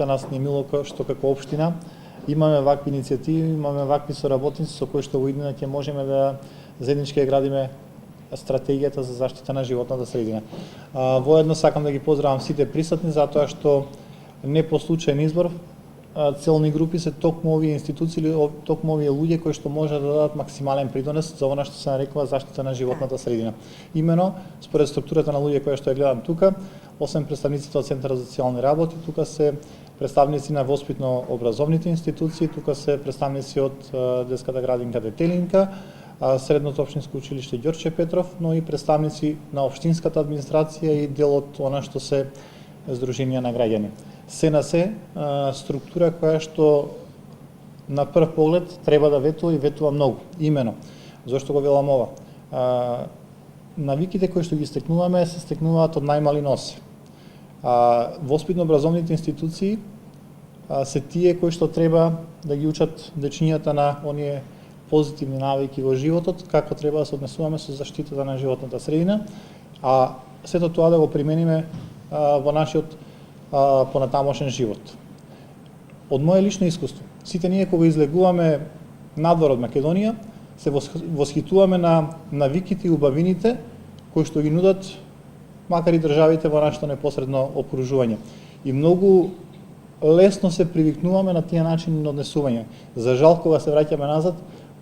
дека нас не мило што како општина имаме вакви иницијативи, имаме вакви соработници со кои што во иднина ќе можеме да заеднички градиме стратегијата за заштита на животната средина. Воедно сакам да ги поздравам сите присутни затоа што не по случаен избор целни групи се токму овие институции или токму овие луѓе кои што може да дадат максимален придонес за она што се нарекува заштита на животната средина. Имено, според структурата на луѓе кои што ја гледам тука, освен представниците од Центарот за социјални работи, тука се представници на воспитно-образовните институции, тука се представници од детската градинка Детелинка, Средното општинско училиште Ѓорче Петров, но и представници на општинската администрација и дел од она што се Сдруженија на граѓани. Се на се структура која што на прв поглед треба да ветува и ветува многу. Имено, зашто го велам ова? Навиките кои што ги стекнуваме се стекнуваат од најмали носе. Воспитно-образовните институции се тие кои што треба да ги учат дечињата на оние позитивни навики во животот, како треба да се однесуваме со заштитата на животната средина, а сето тоа да го примениме во нашиот понатамошен живот. Од моје лично искуство, сите ние кога излегуваме надвор од Македонија, се восхитуваме на навиките и убавините кои што ги нудат макар и државите во нашето непосредно окружување. И многу лесно се привикнуваме на тие начини на однесување. За жал, кога се враќаме назад,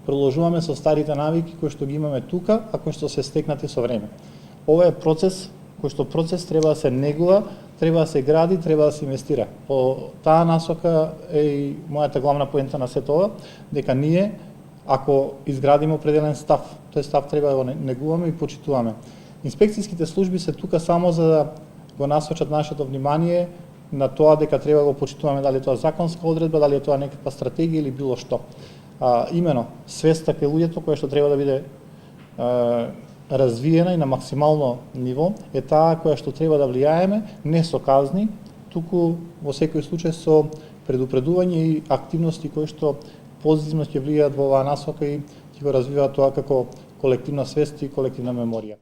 продолжуваме со старите навики кои што ги имаме тука, а кои што се стекнати со време. Ова е процес кој што процес треба да се негува, треба да се гради, треба да се инвестира. По таа насока е и мојата главна поента на сето ова, дека ние, ако изградиме определен став, тој став треба да го негуваме и почитуваме. Инспекцијските служби се тука само за да го насочат нашето внимание на тоа дека треба да го почитуваме, дали тоа законска одредба, дали е тоа некаква стратегија или било што. Имено, свеста кај луѓето која што треба да биде развиена и на максимално ниво е таа која што треба да влијаеме не со казни, туку во секој случај со предупредување и активности кои што позитивно ќе влијаат во оваа насока и ќе го развиваат тоа како колективна свест и колективна меморија.